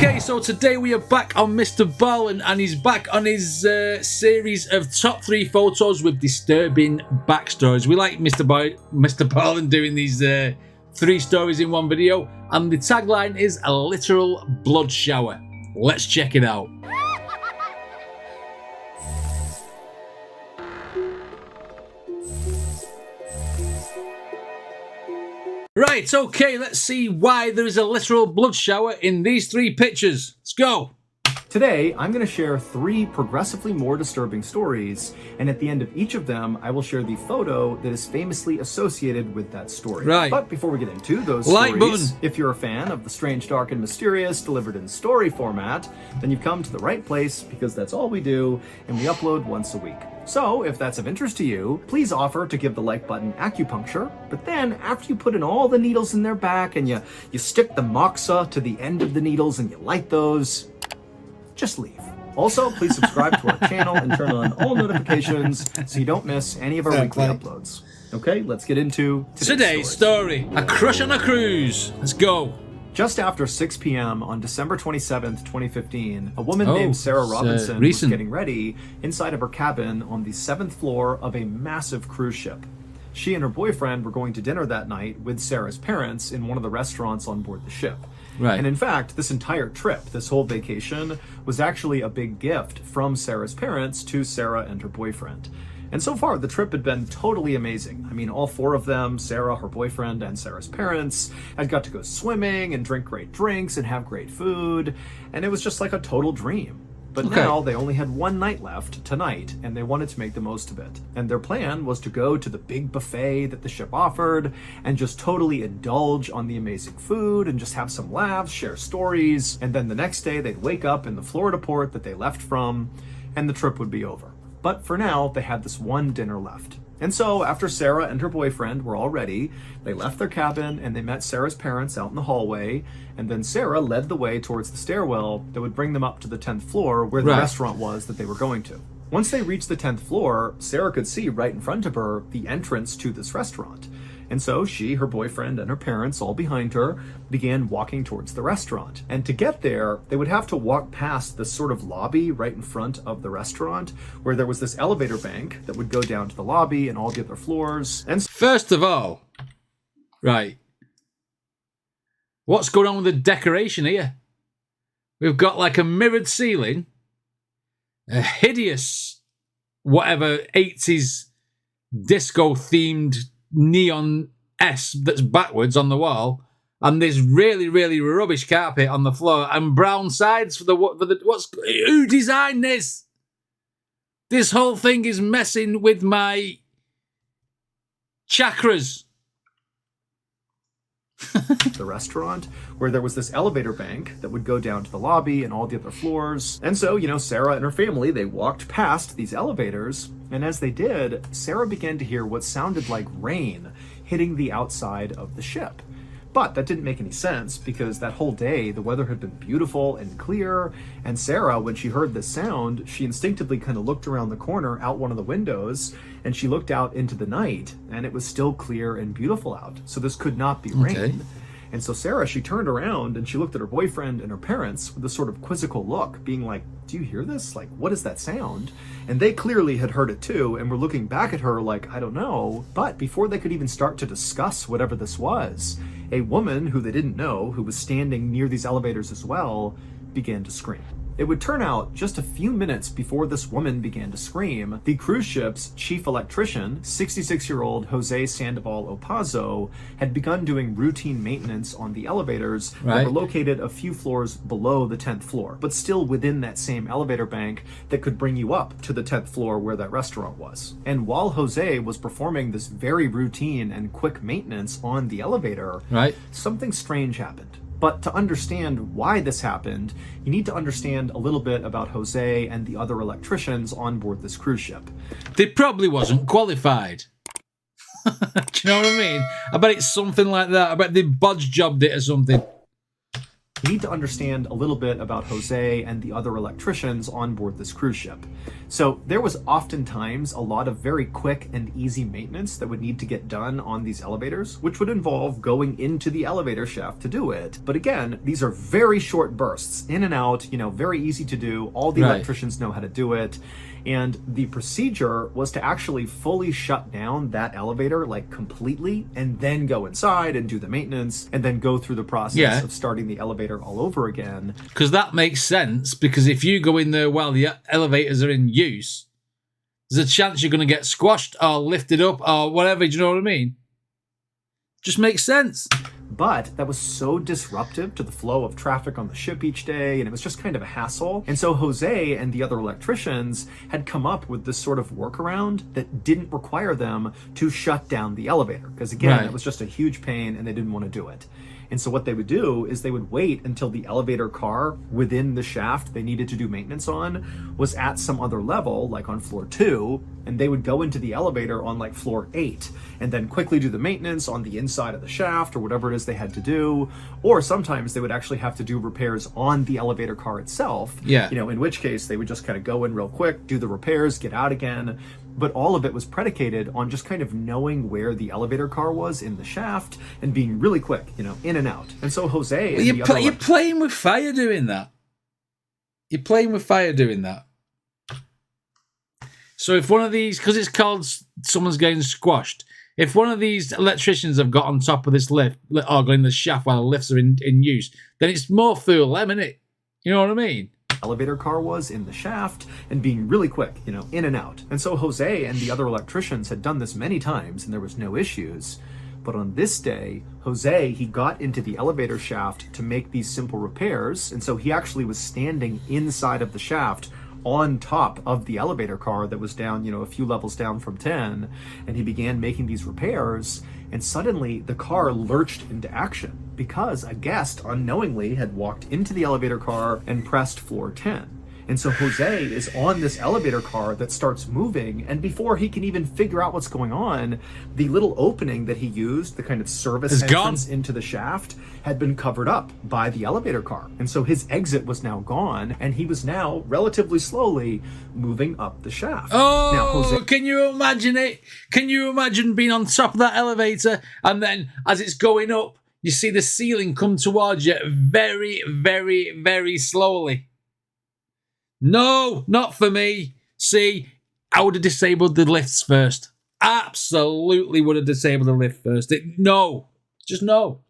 Okay, so today we are back on Mr. Ballen, and he's back on his series of top 3 photos with disturbing backstories. We like Mr. Ballen doing these 3 stories in one video, and the tagline is a literal blood shower. Let's check it out. Right, okay, let's see why there is a literal blood shower in these 3 pictures. Let's go. Today, I'm going to share 3 progressively more disturbing stories, and at the end of each of them, I will share the photo that is famously associated with that story. Right. But before we get into those Like stories, button. if you're a fan of the strange, dark, and mysterious delivered in story format, then you've come to the right place, because that's all we do, and we upload once a week. So, if that's of interest to you, please offer to give the like button acupuncture, but then after you put in all the needles in their back and you stick the moxa to the end of the needles and you light those, just leave. Also, please subscribe to our channel and turn on all notifications so you don't miss any of our weekly uploads. Okay, let's get into Today's story. A crush on a cruise. Let's go. Just after 6 p.m. on December 27th, 2015, a woman named Sarah Robinson was getting ready inside of her cabin on the 7th floor of a massive cruise ship. She and her boyfriend were going to dinner that night with Sarah's parents in one of the restaurants on board the ship. Right. And in fact, this entire trip, this whole vacation, was actually a big gift from Sarah's parents to Sarah and her boyfriend. And so far, the trip had been totally amazing. I mean, all 4 of them, Sarah, her boyfriend, and Sarah's parents, had got to go swimming and drink great drinks and have great food, and it was just like a total dream. But now they only had 1 night left, tonight, and they wanted to make the most of it. And their plan was to go to the big buffet that the ship offered and just totally indulge on the amazing food and just have some laughs, share stories, and then the next day they'd wake up in the Florida port that they left from, and the trip would be over. But for now, they had this 1 dinner left. And so, after Sarah and her boyfriend were all ready, they left their cabin and they met Sarah's parents out in the hallway, and then Sarah led the way towards the stairwell that would bring them up to the 10th floor where the restaurant was that they were going to. Once they reached the 10th floor, Sarah could see right in front of her the entrance to this restaurant. And so she, her boyfriend, and her parents, all behind her, began walking towards the restaurant. And to get there, they would have to walk past this sort of lobby right in front of the restaurant, where there was this elevator bank that would go down to the lobby and all the other floors. And first of all, right, what's going on with the decoration here? We've got like a mirrored ceiling, a hideous, whatever, 80s disco-themed neon S that's backwards on the wall, and this really, really rubbish carpet on the floor, and brown sides for the who designed this? This whole thing is messing with my chakras. The restaurant, where there was this elevator bank that would go down to the lobby and all the other floors. And so, Sarah and her family, they walked past these elevators, and as they did, Sarah began to hear what sounded like rain hitting the outside of the ship. But that didn't make any sense, because that whole day the weather had been beautiful and clear, and Sarah, when she heard this sound, she instinctively kind of looked around the corner out one of the windows, and she looked out into the night, and it was still clear and beautiful out, so this could not be rain. And so Sarah, she turned around and she looked at her boyfriend and her parents with a sort of quizzical look, being like, do you hear this? Like, what is that sound? And they clearly had heard it too, and were looking back at her like, I don't know. But before they could even start to discuss whatever this was, a woman who they didn't know, who was standing near these elevators as well, began to scream. It would turn out, just a few minutes before this woman began to scream, the cruise ship's chief electrician, 66-year-old Jose Sandoval Opazo, had begun doing routine maintenance on the elevators that were located a few floors below the 10th floor, but still within that same elevator bank that could bring you up to the 10th floor where that restaurant was. And while Jose was performing this very routine and quick maintenance on the elevator, something strange happened. But to understand why this happened, you need to understand a little bit about Jose and the other electricians on board this cruise ship. They probably wasn't qualified. Do you know what I mean? I bet it's something like that. I bet they bodge jobbed it or something. We need to understand a little bit about Jose and the other electricians on board this cruise ship. So there was oftentimes a lot of very quick and easy maintenance that would need to get done on these elevators, which would involve going into the elevator shaft to do it. But again, these are very short bursts, in and out, very easy to do. All the electricians know how to do it. And the procedure was to actually fully shut down that elevator, like completely, and then go inside and do the maintenance, and then go through the process of starting the elevator all over again. Because that makes sense, because if you go in there while the elevators are in use, there's a chance you're going to get squashed or lifted up or whatever, do you know what I mean? Just makes sense. But that was so disruptive to the flow of traffic on the ship each day, and it was just kind of a hassle. And so Jose and the other electricians had come up with this sort of workaround that didn't require them to shut down the elevator. Because again, it was just a huge pain and they didn't want to do it. And so what they would do is they would wait until the elevator car within the shaft they needed to do maintenance on was at some other level, like on floor 2, and they would go into the elevator on like floor 8 and then quickly do the maintenance on the inside of the shaft or whatever it is they had to do. Or sometimes they would actually have to do repairs on the elevator car itself. In which case they would just kind of go in real quick, do the repairs, get out again. But all of it was predicated on just kind of knowing where the elevator car was in the shaft and being really quick, in and out. And so Jose... You're playing with fire doing that. You're playing with fire doing that. So if one of these... Because it's called someone's getting squashed. If one of these electricians have got on top of this lift or gone in the shaft while the lifts are in use, then it's more fool them, isn't it? You know what I mean? Elevator car was in the shaft and being really quick, in and out. And so Jose and the other electricians had done this many times and there was no issues. But on this day, Jose, he got into the elevator shaft to make these simple repairs. And so he actually was standing inside of the shaft on top of the elevator car that was down, a few levels down from 10. And he began making these repairs. And suddenly the car lurched into action because a guest unknowingly had walked into the elevator car and pressed floor 10. And so Jose is on this elevator car that starts moving, and before he can even figure out what's going on, the little opening that he used, the kind of service entrance into the shaft, had been covered up by the elevator car. And so his exit was now gone, and he was now relatively slowly moving up the shaft. Oh, now, Jose, can you imagine it? Can you imagine being on top of that elevator, and then as it's going up, you see the ceiling come towards you very, very, very slowly? No, not for me. See, I would have disabled the lifts first. Absolutely would have disabled the lift first. No. Just no.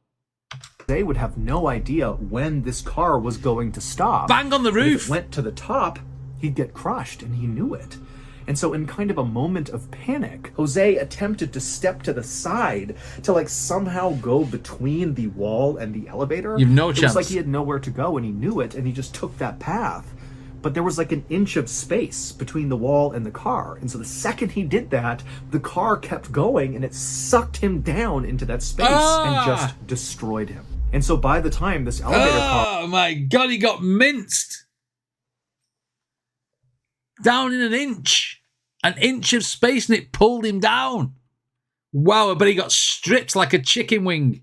They would have no idea when this car was going to stop. Bang on the roof. If it went to the top, he'd get crushed, and he knew it. And so in kind of a moment of panic, Jose attempted to step to the side to somehow go between the wall and the elevator. You've no chance. It was like he had nowhere to go, and he knew it, and he just took that path. But there was an inch of space between the wall and the car. And so the second he did that, the car kept going and it sucked him down into that space and just destroyed him. And so by the time this elevator car... Oh my God, he got minced. Down in an inch. An inch of space and it pulled him down. Wow, I bet he got stripped like a chicken wing.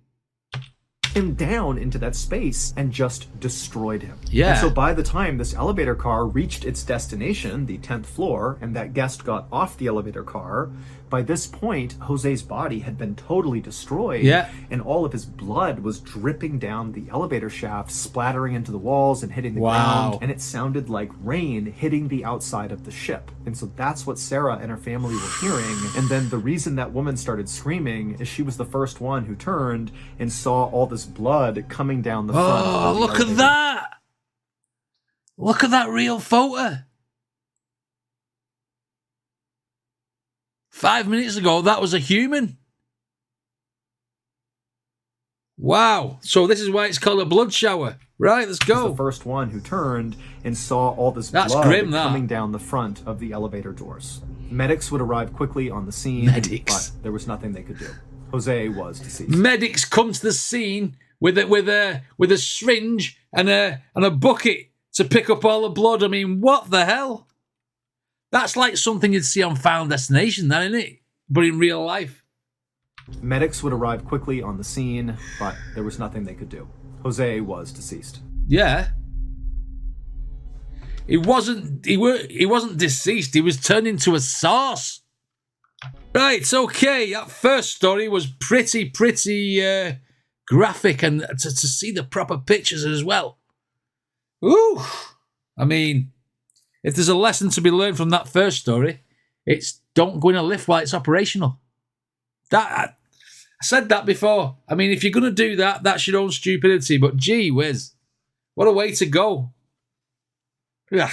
Him down into that space and just destroyed him. Yeah. And so by the time this elevator car reached its destination, the 10th floor, and that guest got off the elevator car, by this point, Jose's body had been totally destroyed. Yeah. And all of his blood was dripping down the elevator shaft, splattering into the walls and hitting the ground. And it sounded like rain hitting the outside of the ship. And so that's what Sarah and her family were hearing. And then the reason that woman started screaming is she was the first one who turned and saw all this blood coming down the front. Oh, look at that. Look at that real photo. 5 minutes ago, that was a human. Wow. So this is why it's called a blood shower. Right, let's go. The first one who turned and saw all this blood coming down the front of the elevator doors. Medics would arrive quickly on the scene, but there was nothing they could do. Jose was deceased. Medics come to the scene with a syringe and a bucket to pick up all the blood. I mean, what the hell? That's like something you'd see on Final Destination, that, isn't it? But in real life. Medics would arrive quickly on the scene, but there was nothing they could do. Jose was deceased. Yeah. He wasn't deceased. He was turned into a sauce. Right, okay. That first story was pretty graphic, and to see the proper pictures as well. Ooh. I mean, if there's a lesson to be learned from that first story, it's don't go in a lift while it's operational. I said that before. I mean, if you're going to do that, that's your own stupidity. But gee whiz, what a way to go. Ugh.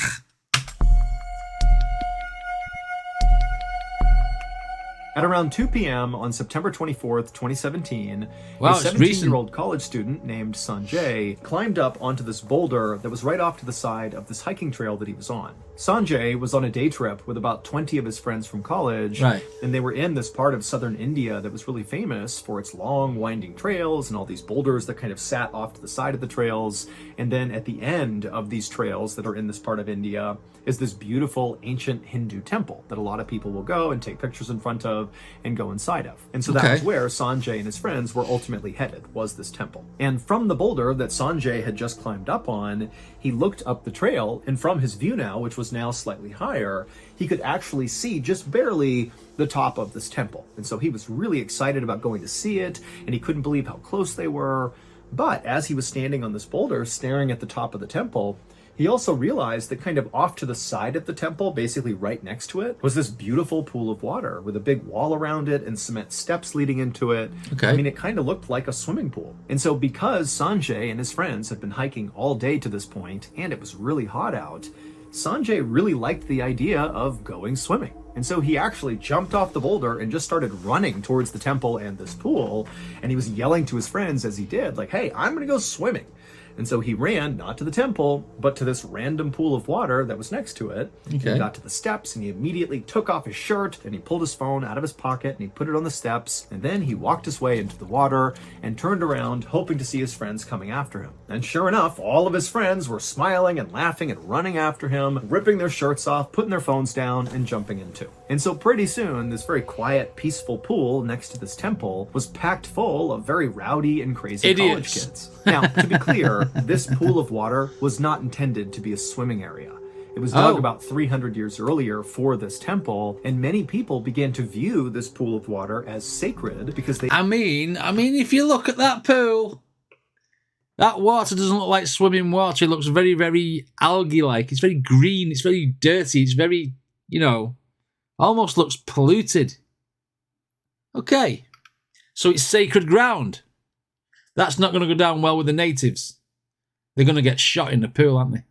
At around 2 p.m. on September 24th, 2017, wow, a 17-year-old college student named Sanjay climbed up onto this boulder that was right off to the side of this hiking trail that he was on. Sanjay was on a day trip with about 20 of his friends from college, right, and they were in this part of southern India that was really famous for its long, winding trails and all these boulders that kind of sat off to the side of the trails. And then at the end of these trails that are in this part of India is this beautiful ancient Hindu temple that a lot of people will go and take pictures in front of and go inside of. And so that was where Sanjay and his friends were ultimately headed, was this temple. And from the boulder that Sanjay had just climbed up on, he looked up the trail, and from his view now, which was now slightly higher, he could actually see just barely the top of this temple. And so he was really excited about going to see it, and he couldn't believe how close they were. But as he was standing on this boulder, staring at the top of the temple, he also realized that kind of off to the side of the temple, basically right next to it, was this beautiful pool of water with a big wall around it and cement steps leading into it. Okay. I mean, it kind of looked like a swimming pool. And so because Sanjay and his friends had been hiking all day to this point, and it was really hot out, Sanjay really liked the idea of going swimming. And so he actually jumped off the boulder and just started running towards the temple and this pool. And he was yelling to his friends as he did, like, hey, I'm going to go swimming. And so he ran, not to the temple, but to this random pool of water that was next to it. Okay. He got to the steps, and he immediately took off his shirt, and he pulled his phone out of his pocket, and he put it on the steps. And then he walked his way into the water and turned around, hoping to see his friends coming after him. And sure enough, all of his friends were smiling and laughing and running after him, ripping their shirts off, putting their phones down, and jumping in too. And so pretty soon, this very quiet, peaceful pool next to this temple was packed full of very rowdy and crazy college kids. Now, to be clear, this pool of water was not intended to be a swimming area. It was dug about 300 years earlier for this temple, and many people began to view this pool of water as sacred because they... I mean, if you look at that pool, that water doesn't look like swimming water. It looks very, very algae-like. It's very green. It's very dirty. It's very, almost looks polluted. Okay. So it's sacred ground. That's not going to go down well with the natives. They're going to get shot in the pool, aren't they?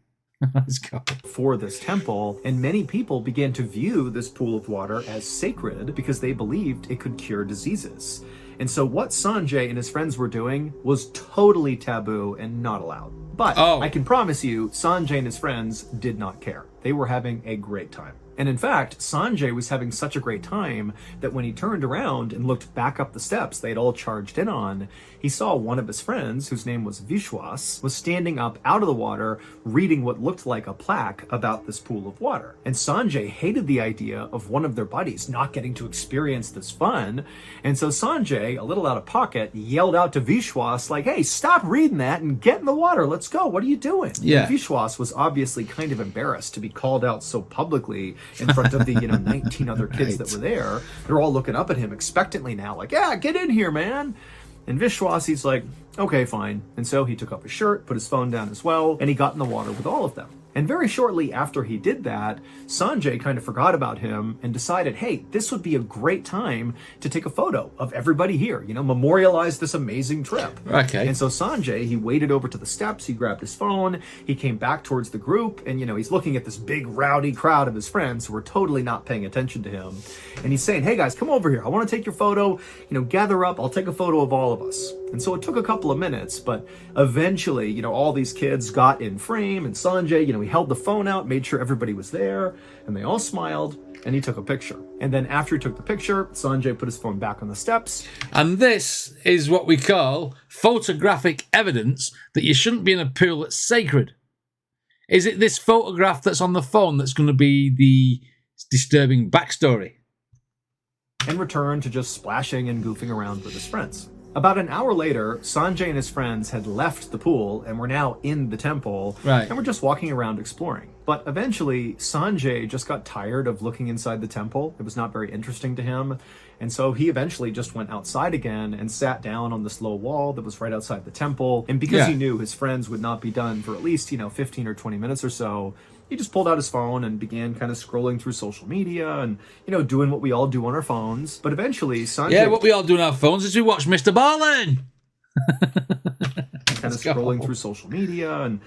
Let's go. For this temple, and many people began to view this pool of water as sacred because they believed it could cure diseases. And so what Sanjay and his friends were doing was totally taboo and not allowed. But I can promise you, Sanjay and his friends did not care. They were having a great time. And in fact, Sanjay was having such a great time that when he turned around and looked back up the steps they'd all charged in on, he saw one of his friends, whose name was Vishwas, was standing up out of the water reading what looked like a plaque about this pool of water. And Sanjay hated the idea of one of their buddies not getting to experience this fun. And so Sanjay, a little out of pocket, yelled out to Vishwas, like, hey, stop reading that and get in the water. Let's go. What are you doing? Yeah. And Vishwas was obviously kind of embarrassed to be called out so publicly in front of the 19 other kids that were there. They're all looking up at him expectantly now, like, yeah, get in here, man. And Vishwas, he's like, okay, fine. And so he took off his shirt, put his phone down as well, and he got in the water with all of them. And very shortly after he did that, Sanjay kind of forgot about him and decided, hey, this would be a great time to take a photo of everybody here, memorialize this amazing trip. Okay. And so Sanjay, he waded over to the steps, he grabbed his phone, he came back towards the group, and, he's looking at this big rowdy crowd of his friends who were totally not paying attention to him. And he's saying, hey guys, come over here. I want to take your photo, gather up. I'll take a photo of all of us. And so it took a couple of minutes, but eventually, all these kids got in frame, and Sanjay, he held the phone out, made sure everybody was there, and they all smiled, and he took a picture. And then after he took the picture, Sanjay put his phone back on the steps. And this is what we call photographic evidence that you shouldn't be in a pool that's sacred. Is it this photograph that's on the phone that's going to be the disturbing backstory? And returned to just splashing and goofing around with his friends. About an hour later, Sanjay and his friends had left the pool and were now in the temple, Right. and were just walking around exploring. But eventually, Sanjay just got tired of looking inside the temple. It was not very interesting to him, and so he eventually just went outside again and sat down on this low wall that was right outside the temple. And because he knew his friends would not be done for at least, 15 or 20 minutes or so, he just pulled out his phone and began kind of scrolling through social media and, doing what we all do on our phones. But eventually, Sanjay... Yeah, what we all do on our phones is we watch Mr. Ballen. Kind of scrolling through social media and,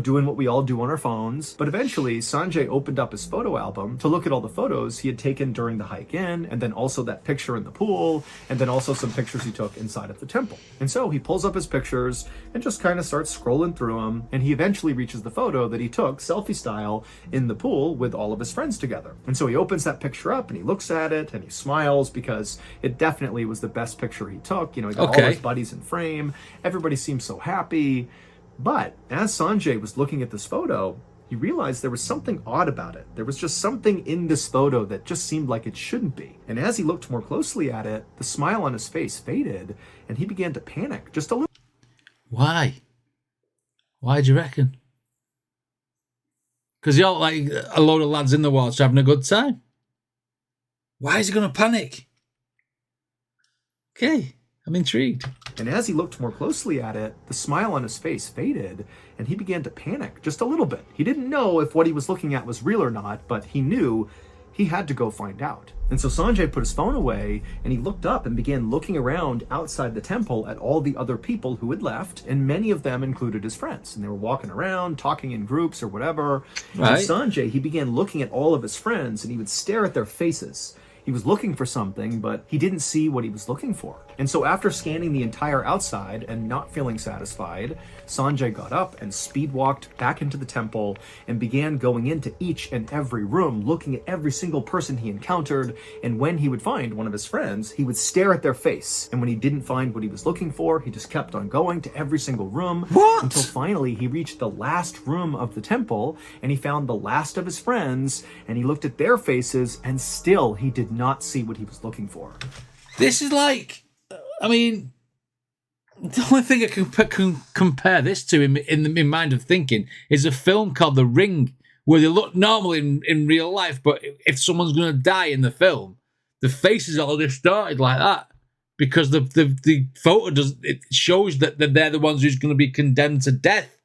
doing what we all do on our phones. But eventually, Sanjay opened up his photo album to look at all the photos he had taken during the hike in, and then also that picture in the pool, and then also some pictures he took inside of the temple. And so he pulls up his pictures and just kind of starts scrolling through them, and he eventually reaches the photo that he took, selfie style, in the pool with all of his friends together. And so he opens that picture up and he looks at it and he smiles because it definitely was the best picture he took. He got all his buddies in frame. Everybody seemed so happy. But as Sanjay was looking at this photo, he realized there was something odd about it. There was just something in this photo that just seemed like it shouldn't be. And as he looked more closely at it, the smile on his face faded and he began to panic just a little. Why? Why do you reckon? Because you're like a load of lads in the water having a good time. Why is he going to panic? Okay, I'm intrigued. And as he looked more closely at it, the smile on his face faded and he began to panic just a little bit. He didn't know if what he was looking at was real or not, but he knew he had to go find out. And so Sanjay put his phone away and he looked up and began looking around outside the temple at all the other people who had left, and many of them included his friends. And they were walking around, talking in groups or whatever. Right. And Sanjay, he began looking at all of his friends and he would stare at their faces. He was looking for something, but he didn't see what he was looking for. And so after scanning the entire outside and not feeling satisfied, Sanjay got up and speed walked back into the temple and began going into each and every room, looking at every single person he encountered. And when he would find one of his friends, he would stare at their face. And when he didn't find what he was looking for, he just kept on going to every single room. What? Until finally he reached the last room of the temple and he found the last of his friends and he looked at their faces and still he did not see what he was looking for. This is like, I mean, the only thing I can compare this to in mind of thinking is a film called The Ring, where they look normal in real life, but if someone's going to die in the film, the faces are all distorted like that because the photo shows that they're the ones who's going to be condemned to death.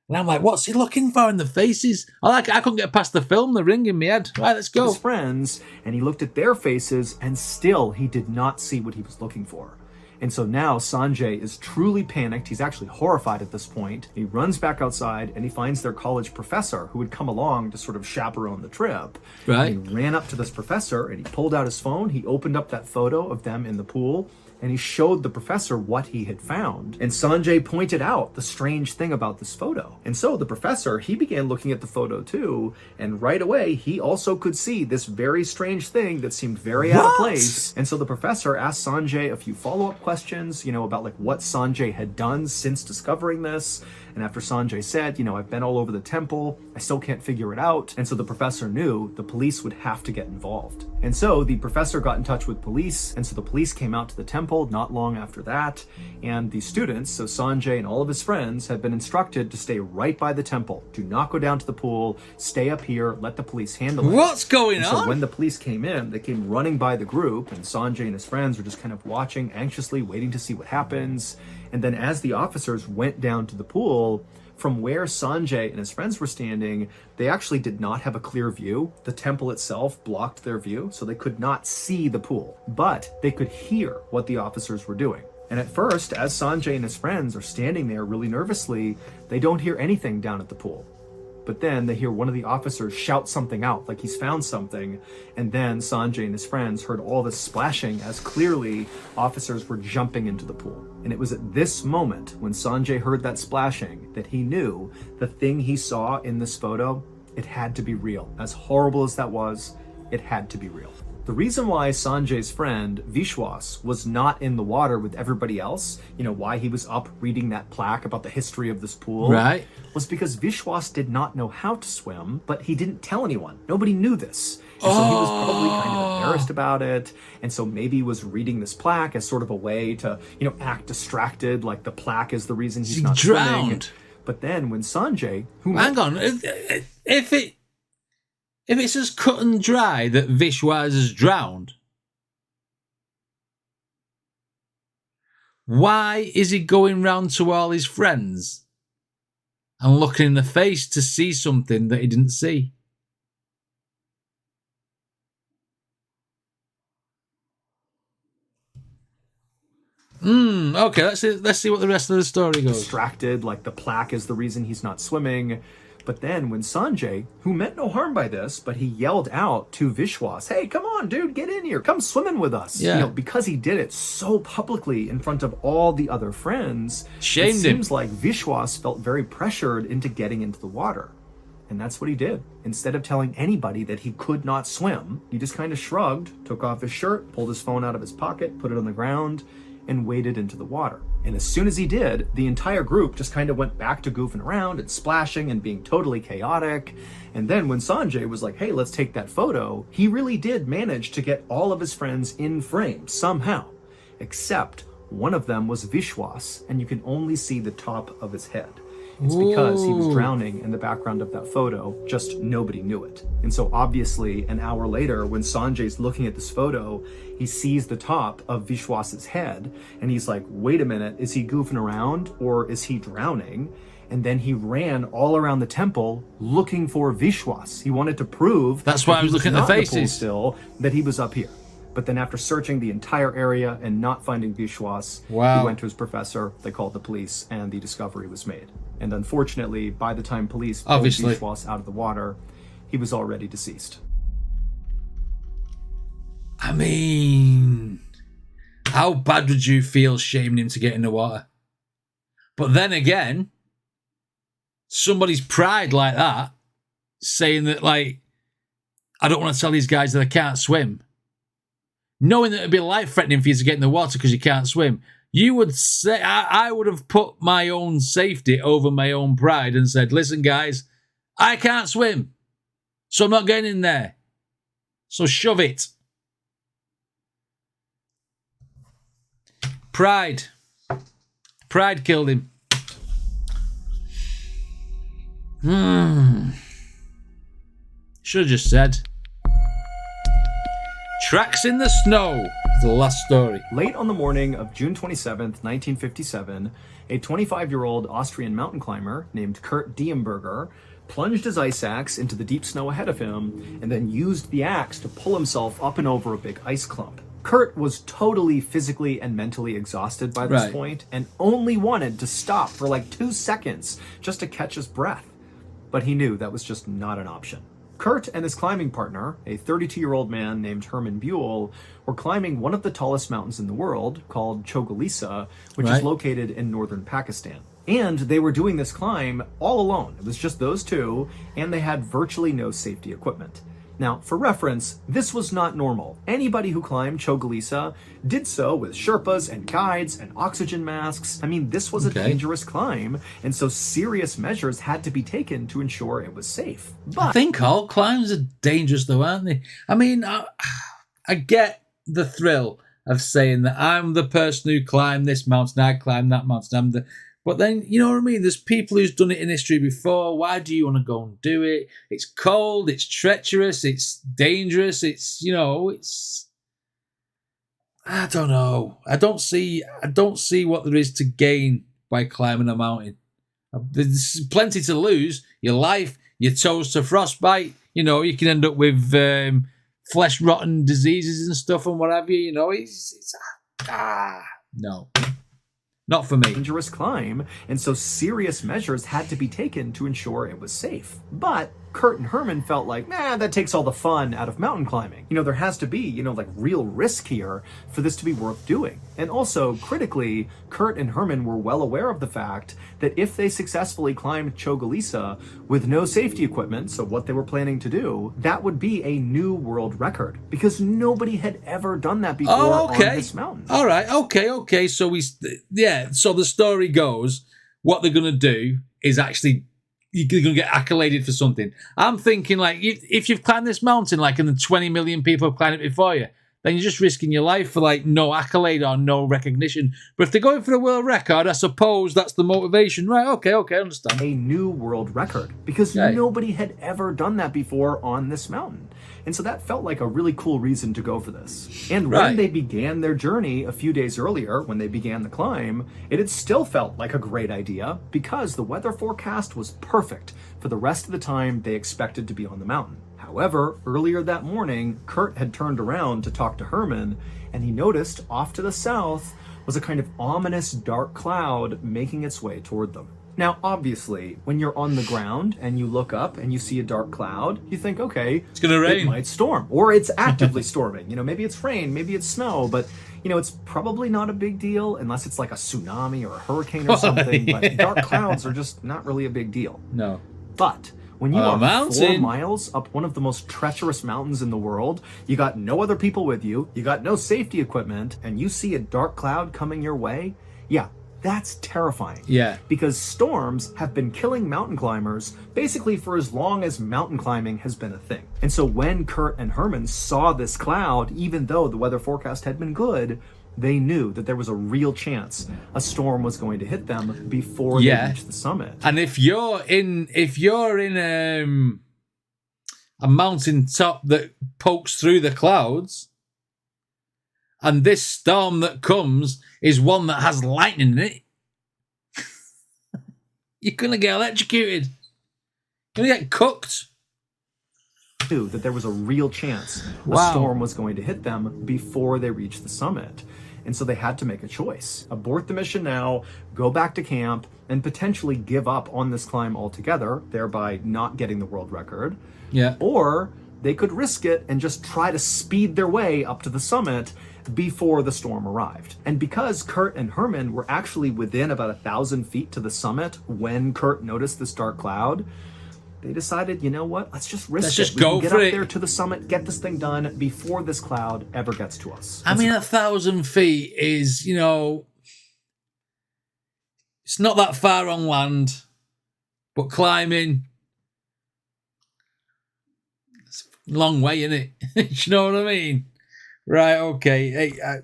And I'm like, what's he looking for in the faces? I couldn't get past the film, The Ring, in my head. Right, let's go. His friends, and he looked at their faces, and still he did not see what he was looking for. And so now Sanjay is truly panicked. He's actually horrified at this point. He runs back outside, and he finds their college professor who had come along to sort of chaperone the trip. Right. And he ran up to this professor, and he pulled out his phone. He opened up that photo of them in the pool, and he showed the professor what he had found. And Sanjay pointed out the strange thing about this photo. And so the professor, he began looking at the photo too, and right away, he also could see this very strange thing that seemed very out of place. And so the professor asked Sanjay a few follow-up questions, about like what Sanjay had done since discovering this. And after Sanjay said, I've been all over the temple, I still can't figure it out. And so the professor knew the police would have to get involved. And so the professor got in touch with police, and so the police came out to the temple not long after that. And the students, so Sanjay and all of his friends, had been instructed to stay right by the temple. Do not go down to the pool, stay up here, let the police handle it. What's going on? So when the police came in, they came running by the group, and Sanjay and his friends were just kind of watching anxiously, waiting to see what happens. And then as the officers went down to the pool, from where Sanjay and his friends were standing, they actually did not have a clear view. The temple itself blocked their view, so they could not see the pool, but they could hear what the officers were doing. And at first, as Sanjay and his friends are standing there really nervously, they don't hear anything down at the pool. But then they hear one of the officers shout something out, like he's found something. And then Sanjay and his friends heard all this splashing as clearly officers were jumping into the pool. And it was at this moment when Sanjay heard that splashing that he knew the thing he saw in this photo, it had to be real. As horrible as that was, it had to be real. The reason why Sanjay's friend Vishwas was not in the water with everybody else, why he was up reading that plaque about the history of this pool, right, was because Vishwas did not know how to swim, but he didn't tell anyone. Nobody knew this. And so he was probably kind of embarrassed about it. And so maybe he was reading this plaque as sort of a way to, act distracted, like the plaque is the reason he's not drowned. swimming. But then when Sanjay, hang on, if it's as cut and dry that Vishwas has drowned, why is he going round to all his friends and looking in the face to see something that he didn't see? Okay, let's see what the rest of the story goes. Distracted, like the plaque is the reason he's not swimming. But then when Sanjay, who meant no harm by this, but he yelled out to Vishwas, "Hey, come on, dude, get in here. Come swimming with us." Yeah. Because he did it so publicly in front of all the other friends, Shamed him. it seems like Vishwas felt very pressured into getting into the water. And that's what he did. Instead of telling anybody that he could not swim, he just kind of shrugged, took off his shirt, pulled his phone out of his pocket, put it on the ground, and waded into the water. And as soon as he did, the entire group just kind of went back to goofing around and splashing and being totally chaotic. And then when Sanjay was like, "Hey, let's take that photo," he really did manage to get all of his friends in frame somehow, except one of them was Vishwas, and you can only see the top of his head. It's because he was drowning in the background of that photo, just nobody knew it. And so obviously an hour later, when Sanjay's looking at this photo, he sees the top of Vishwas's head, and he's like, wait a minute, is he goofing around or is he drowning? And then he ran all around the temple looking for Vishwas. He wanted to prove that's why I was looking at the faces still, that he was up here. But then after searching the entire area and not finding Vishwas, he went to his professor, they called the police, and the discovery was made. And unfortunately, by the time police pulled Vishwas out of the water, he was already deceased. I mean, how bad would you feel shaming him to get in the water? But then again, somebody's pride like that, saying that, like, I don't want to tell these guys that I can't swim, knowing that it'd be life-threatening for you to get in the water because you can't swim, you would say, I would have put my own safety over my own pride and said, listen, guys, I can't swim, so I'm not getting in there. So shove it. Pride. Pride killed him. Should have just said. Tracks in the snow. The last story. Late on the morning of June 27th, 1957, a 25-year-old Austrian mountain climber named Kurt Diemberger plunged his ice axe into the deep snow ahead of him and then used the axe to pull himself up and over a big ice clump. Kurt was totally physically and mentally exhausted by this point and only wanted to stop for like 2 seconds just to catch his breath. But he knew that was just not an option. Kurt and his climbing partner, a 32-year-old man named Herman Buell, were climbing one of the tallest mountains in the world, called Chogolisa, which is located in northern Pakistan. And they were doing this climb all alone. It was just those two, and they had virtually no safety equipment. Now, for reference, this was not normal. Anybody who climbed Chogolisa did so with Sherpas and guides and oxygen masks. I mean, this was a dangerous climb, and so serious measures had to be taken to ensure it was safe. But I think all climbs are dangerous, though, aren't they? I mean, I get the thrill of saying that I'm the person who climbed this mountain, I climbed that mountain, but then, you know what I mean? There's people who's done it in history before. Why do you want to go and do it? It's cold, it's treacherous, it's dangerous, it's, you know, it's... I don't know. I don't see what there is to gain by climbing a mountain. There's plenty to lose. Your life, your toes to frostbite, you know, you can end up with flesh-rotten diseases and stuff and what have you, you know. No. Not for me. Dangerous climb, and so serious measures had to be taken to ensure it was safe. But Kurt and Herman felt like, that takes all the fun out of mountain climbing. You know, there has to be, like real risk here for this to be worth doing. And also, critically, Kurt and Herman were well aware of the fact that if they successfully climbed Chogolisa with no safety equipment, so what they were planning to do, that would be a new world record because nobody had ever done that before on this mountain. All right, okay. So so the story goes, what they're going to do is actually you're going to get accoladed for something. I'm thinking, like, if you've climbed this mountain, like, and 20 million people have climbed it before you, then you're just risking your life for, like, no accolade or no recognition. But if they're going for a world record, I suppose that's the motivation. Right, okay, I understand. A new world record, because nobody had ever done that before on this mountain. And so that felt like a really cool reason to go for this. And when they began their journey a few days earlier, when they began the climb, it had still felt like a great idea because the weather forecast was perfect for the rest of the time they expected to be on the mountain. However, earlier that morning, Kurt had turned around to talk to Herman, and he noticed off to the south was a kind of ominous dark cloud making its way toward them. Now, obviously, when you're on the ground and you look up and you see a dark cloud, you think, okay, it's going to rain. It might storm, or it's actively storming. You know, maybe it's rain, maybe it's snow, but, you know, it's probably not a big deal unless it's like a tsunami or a hurricane or something. But dark clouds are just not really a big deal. No. But when you are 4 miles up one of the most treacherous mountains in the world, you got no other people with you, you got no safety equipment, and you see a dark cloud coming your way, that's terrifying. Yeah. Because storms have been killing mountain climbers basically for as long as mountain climbing has been a thing. And so when Kurt and Herman saw this cloud, even though the weather forecast had been good, they knew that there was a real chance a storm was going to hit them before they reached the summit. And if you're in a mountain top that pokes through the clouds, and this storm that comes is one that has lightning in it, you're going to get electrocuted. You're going to get cooked. Knew that there was a real chance a storm was going to hit them before they reached the summit. And so they had to make a choice. Abort the mission now, go back to camp, and potentially give up on this climb altogether, thereby not getting the world record. Yeah. Or they could risk it and just try to speed their way up to the summit before the storm arrived. And because Kurt and Herman were actually within about 1,000 feet to the summit when Kurt noticed this dark cloud, they decided, you know what, let's just risk it. Just go get for up it. There to the summit, get this thing done before this cloud ever gets to us. I mean, 1,000 feet is, you know, it's not that far on land, but climbing, it's a long way, isn't it? You know what I mean? Right, okay. Hey,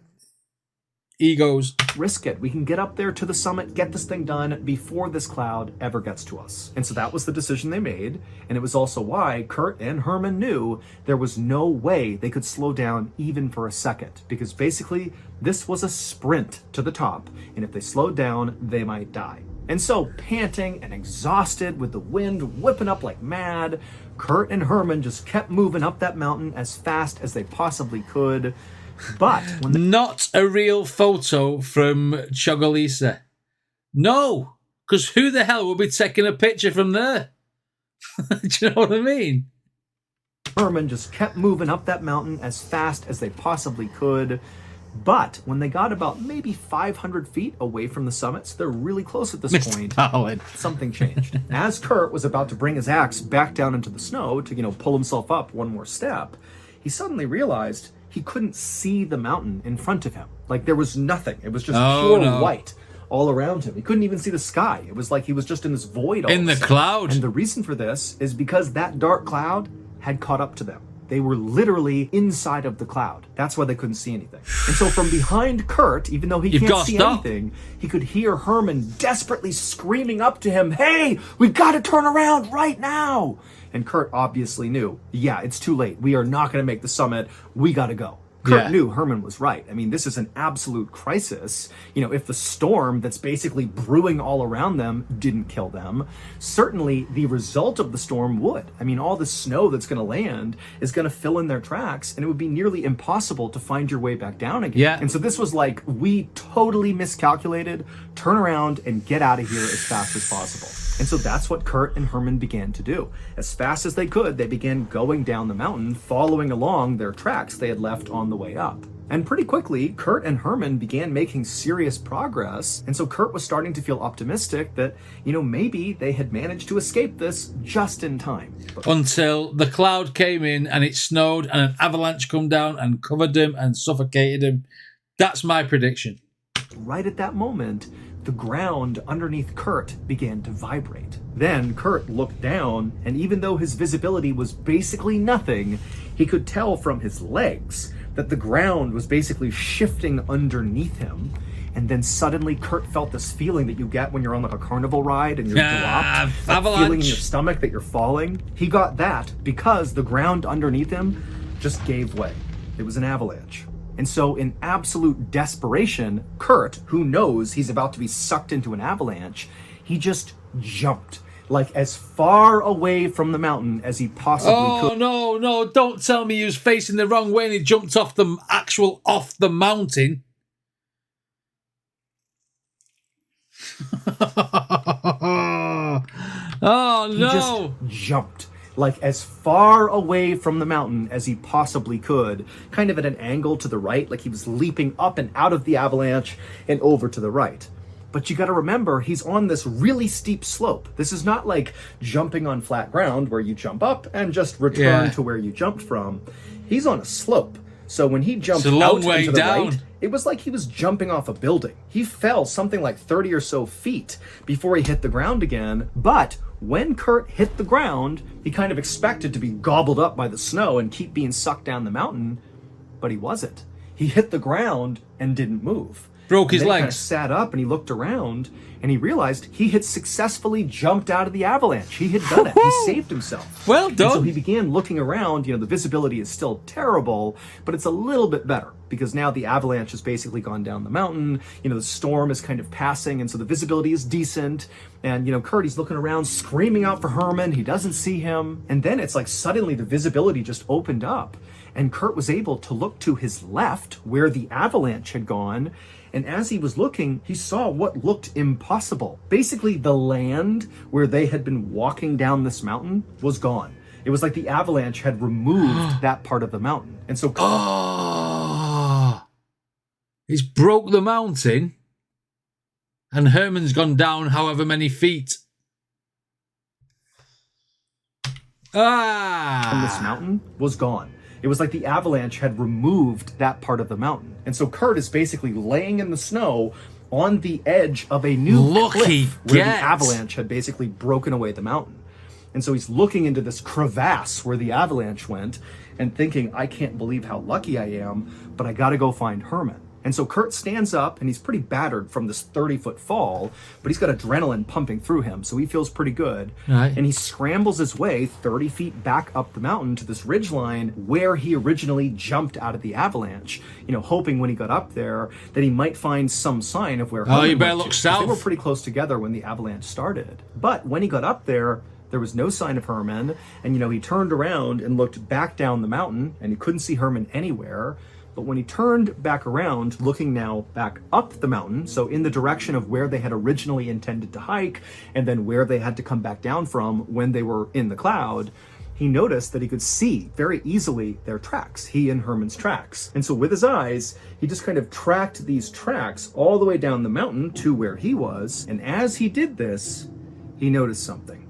egos. Risk it. We can get up there to the summit, get this thing done before this cloud ever gets to us. And so that was the decision they made. And it was also why Kurt and Herman knew there was no way they could slow down even for a second. Because basically, this was a sprint to the top. And if they slowed down, they might die. And so, panting and exhausted with the wind whipping up like mad, Kurt and Herman just kept moving up that mountain as fast as they possibly could. But when not a real photo from Chogolisa. No, because who the hell will be taking a picture from there? Do you know what I mean? Herman just kept moving up that mountain as fast as they possibly could. But when they got about maybe 500 feet away from the summit, so they're really close at this point, BALLEN. something changed. As Kurt was about to bring his axe back down into the snow to, pull himself up one more step, he suddenly realized he couldn't see the mountain in front of him. Like there was nothing. It was just pure white all around him. He couldn't even see the sky. It was like he was just in this void all in the cloud. And the reason for this is because that dark cloud had caught up to them. They were literally inside of the cloud. That's why they couldn't see anything. And so from behind Kurt, even though he can't see anything, he could hear Herman desperately screaming up to him, "Hey, we got to turn around right now." And Kurt obviously knew, it's too late. We are not going to make the summit. We got to go. Kurt knew Herman was right. I mean, this is an absolute crisis. If the storm that's basically brewing all around them didn't kill them, certainly the result of the storm would. I mean, all the snow that's going to land is going to fill in their tracks, and it would be nearly impossible to find your way back down again. Yeah. And so this was like, we totally miscalculated. Turn around and get out of here as fast as possible. And so that's what Kurt and Herman began to do. As fast as they could, they began going down the mountain, following along their tracks they had left on the way up. And pretty quickly, Kurt and Herman began making serious progress. And so Kurt was starting to feel optimistic that, maybe they had managed to escape this just in time. Until the cloud came in and it snowed and an avalanche come down and covered them and suffocated them. That's my prediction. Right at that moment, the ground underneath Kurt began to vibrate. Then Kurt looked down, and even though his visibility was basically nothing, he could tell from his legs that the ground was basically shifting underneath him. And then suddenly Kurt felt this feeling that you get when you're on like a carnival ride and you're dropped. That feeling in your stomach that you're falling. He got that because the ground underneath him just gave way. It was an avalanche. And so in absolute desperation, Kurt, who knows he's about to be sucked into an avalanche, he just jumped like as far away from the mountain as he possibly could. Oh, no, don't tell me he was facing the wrong way and he jumped off the mountain. Oh, no. He just jumped like as far away from the mountain as he possibly could, kind of at an angle to the right, like he was leaping up and out of the avalanche and over to the right. But you got to remember, he's on this really steep slope. This is not like jumping on flat ground where you jump up and just return to where you jumped from. He's on a slope. So when he jumped out into the right, it was like he was jumping off a building. He fell something like 30 or so feet before he hit the ground again. But when Kurt hit the ground, he kind of expected to be gobbled up by the snow and keep being sucked down the mountain. But he wasn't. He hit the ground and didn't move. Broke his legs. He kind of sat up and he looked around and he realized he had successfully jumped out of the avalanche. He had done it. He saved himself. Well done. And so he began looking around. You know, the visibility is still terrible, but it's a little bit better because now the avalanche has basically gone down the mountain. You know, the storm is kind of passing, and so the visibility is decent. And, you know, Kurt, he's looking around, screaming out for Herman. He doesn't see him. And then it's like suddenly the visibility just opened up, and Kurt was able to look to his left where the avalanche had gone. And as he was looking, he saw what looked impossible. Basically, the land where they had been walking down this mountain was gone. It was like the avalanche had removed that part of the mountain. And so... he's broke the mountain, and Herman's gone down however many feet. And this mountain was gone. It was like the avalanche had removed that part of the mountain. And so Kurt is basically laying in the snow on the edge of a new cliff where the avalanche had basically broken away the mountain. And so he's looking into this crevasse where the avalanche went and thinking, I can't believe how lucky I am, but I got to go find Herman. And so Kurt stands up, and he's pretty battered from this 30-foot fall, but he's got adrenaline pumping through him, so he feels pretty good. Right. And he scrambles his way 30 feet back up the mountain to this ridgeline where he originally jumped out of the avalanche, you know, hoping when he got up there that he might find some sign of where Herman you better went look to, south. they were pretty close together when the avalanche started. But when he got up there was no sign of Herman, and, you know, he turned around and looked back down the mountain, and he couldn't see Herman anywhere. But when he turned back around, looking now back up the mountain, so in the direction of where they had originally intended to hike, and then where they had to come back down from when they were in the cloud, he noticed that he could see very easily their tracks, he and Herman's tracks. And so with his eyes, he just kind of tracked these tracks all the way down the mountain to where he was. And as he did this, he noticed something.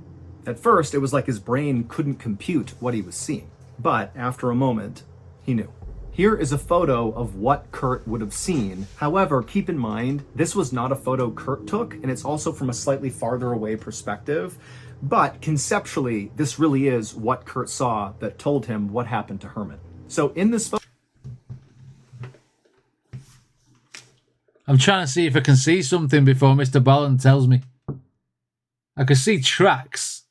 At first, it was like his brain couldn't compute what he was seeing. But after a moment, he knew. Here is a photo of what Kurt would have seen. However, keep in mind, this was not a photo Kurt took, and it's also from a slightly farther away perspective. But conceptually, this really is what Kurt saw that told him what happened to Herman. So in this photo... I'm trying to see if I can see something before Mr. Ballen tells me. I can see tracks.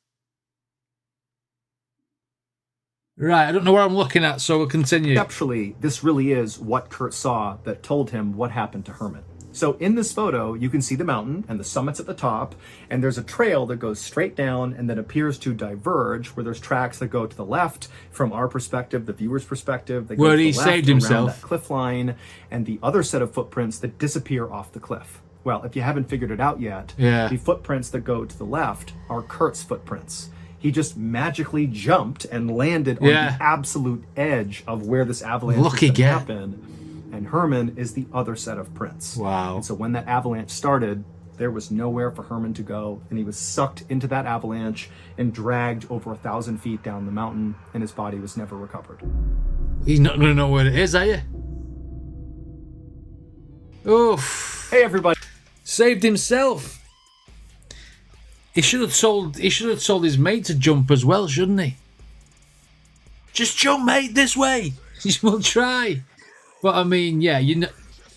Right, I don't know where I'm looking at, so we'll continue. Conceptually, this really is what Kurt saw that told him what happened to Herman. So in this photo, you can see the mountain and the summits at the top, and there's a trail that goes straight down and then appears to diverge, where there's tracks that go to the left from our perspective, the viewer's perspective. They go where to the he left saved around himself. that cliff line, and the other set of footprints that disappear off the cliff. Well, if you haven't figured it out yet, the footprints that go to the left are Kurt's footprints. He just magically jumped and landed on the absolute edge of where this avalanche was going to happen. And Herman is the other set of prints. Wow. And so when that avalanche started, there was nowhere for Herman to go, and he was sucked into that avalanche and dragged over 1,000 feet down the mountain, and his body was never recovered. He's not going to know where it is, are you? Oof. Hey, everybody. Saved himself. He should have told his mate to jump as well, shouldn't he? Just jump, mate, this way. We'll try. But I mean, yeah, you know,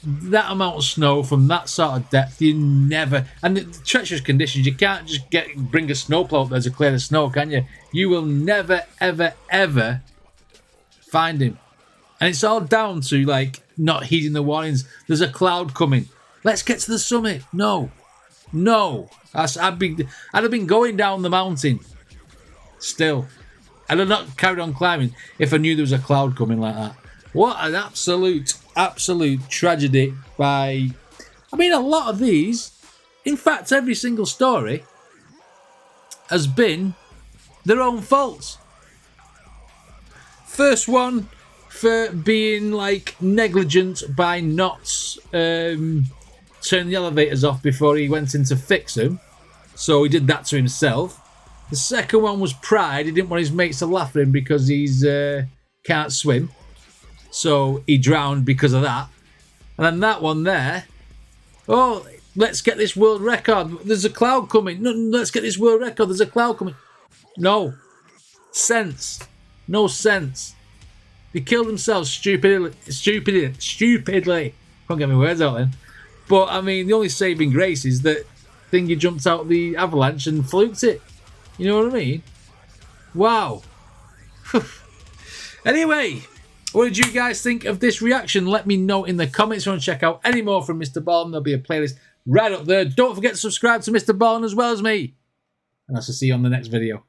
that amount of snow from that sort of depth, you never, and the treacherous conditions, you can't just bring a snowplow up there to clear the snow, can you? You will never, ever, ever find him. And it's all down to like not heeding the warnings. There's a cloud coming. Let's get to the summit. No. I'd have been going down the mountain. Still, I'd have not carried on climbing if I knew there was a cloud coming like that. What an absolute tragedy by... I mean, a lot of these, in fact, every single story has been their own faults. First one for being, like, negligent by not turning the elevators off before he went in to fix them. So he did that to himself. The second one was pride. He didn't want his mates to laugh at him because he's can't swim. So he drowned because of that. And then that one there. Oh, let's get this world record. There's a cloud coming. No, let's get this world record. There's a cloud coming. No. Sense. No sense. They killed themselves stupidly. Can't get my words out then. But, I mean, the only saving grace is that Thingy jumped out of the avalanche and fluked it. You know what I mean? Wow. Anyway, what did you guys think of this reaction? Let me know in the comments. If you want to check out any more from Mr. Ballen, there'll be a playlist right up there. Don't forget to subscribe to Mr. Ballen as well as me. And I'll see you on the next video.